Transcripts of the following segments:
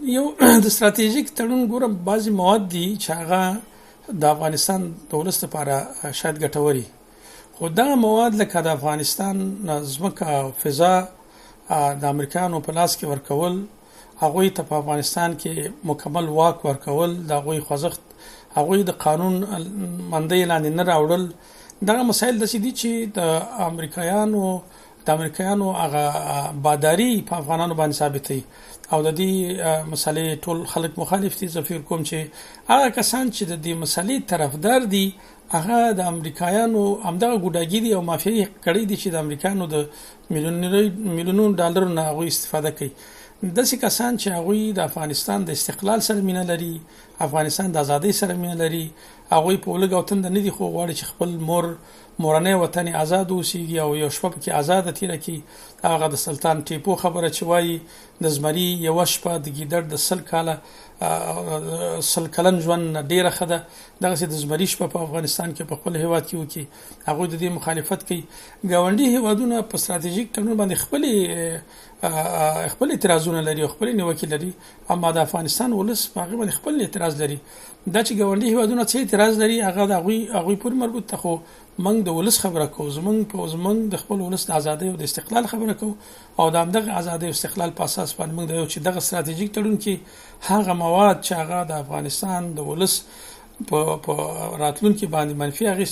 یو د ستراتیژیک تړون ګوره بعضې مواد دي چې هغه د افغانستان د ولس لپاره شاید ګټوري، خو دغه مواد لکه د افغانستان ځمکه او فضا د امریکایانو په لاس کې ورکول، هغوی ته په افغانستان کې مکمل واک ورکول، د هغوی خوځښت، هغوی د قانون مندۍ لاندې نه راوړل، دغه مسایل داسې دي چې د امریکایانو هغه باداري په افغانانو باندې ثابتوي او د دې مسلې ټول خلک مخالف دي. زه فکر کوم چې هغه کسان چې د دې مسلې طرفدار دي هغه د امریکایانو همدغه ګوډاګي دي او مافیایي کړی دي چې د امریکایانو د میلیونونو ډالرو نه هغوی استفاده کوي. داسې کسان چې هغوی د افغانستان د استقلال سره مینه لري، افغانستان د ازادۍ سره مینه لري، هغوی په ولږ او تنده نه دي، خو غواړي چې خپل مورنی وطن آزاد اوسیږي او یو شپه پکې آزاده تېره کړي. هغه د سلطان ټیپو خبره چې وایي د زمري یوه شپه د ګیدړ د 100 کلن ژوند ډېره ښه ده، دغسې د زمري شپه په افغانستان کې په خپل هیواد کې وکړي. هغوی د دې مخالفت کوي. ګاونډي هیوادونه په ستراتیژیک تړون باندې خپل اعتراضونه لري او خپل نیوکې لري، اما د افغانستان ولس په هغې باندې خپل اعتراض لري. دا چې ګاونډي هیوادونه څه اعتراض لري هغه د هغوی پورې مربوط ده، خو موږ د ولس خبره کوو، زموږ د خپل ولس د ازادۍ او د استقلال خبره کوو او د همدغه ازادۍ او استقلال په اساس باندې موږ د یو چې دغه ستراتیژیک تړون کې هغه مواد چې هغه د افغانستان د ولس په راتلونکي باندې منفي اغېز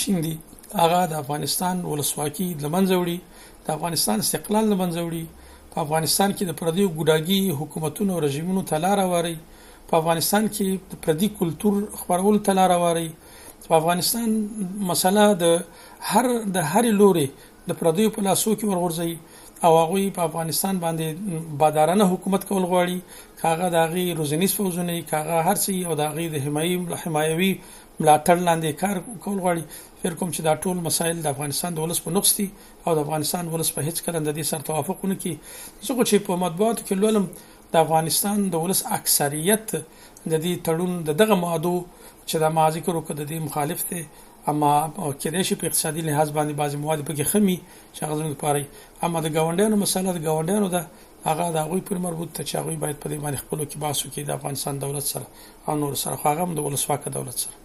شیندي، هغه د افغانستان ولسواکي له منځه وړي، د افغانستان استقلال له منځه وړي، په افغانستان کې د پردیو ګوډاګي حکومتونو او رژیمونو ته لاره واري، په افغانستان کې د پردي کلتور خپرولو ته لاره واري، په افغانستان مسله د هرې لوري د پردیو په لاسو کې ورغورځوي او هغوی په افغانستان باندې بادارانه حکومت کول غواړي، که هغه د هغې روزنیز فوځونه وي، که هغه هر څه او د هغې د حمایوي ملاتړ لاندې کار کول غواړي. فکر کوم چې دا ټول مسایل د افغانستان د ولس په نقص دي او د افغانستان ولس په هیڅ کله د دې سره توافق ونه کړي. زه خو چې په مطبوعاتو کې لولم د افغانستان د ولس اکثریت د دې تړون د دغه مادو چې د ما ذکر وکړ د دې مخالف دی، اما کېدای شي په اقتصادي لحاظ باندې بعضې مواد پکې ښه وي چې هغه زموږ لپاره، اما د ګاونډیانو مسله د ګاونډیانو ده، هغه د هغوی پورې مربوط ده چې هغوی باید په دې باندې خپلو کې بحث وکړي د افغانستان دولت سره او نور سره، خو هغه هم د ولسواکه دولت سره.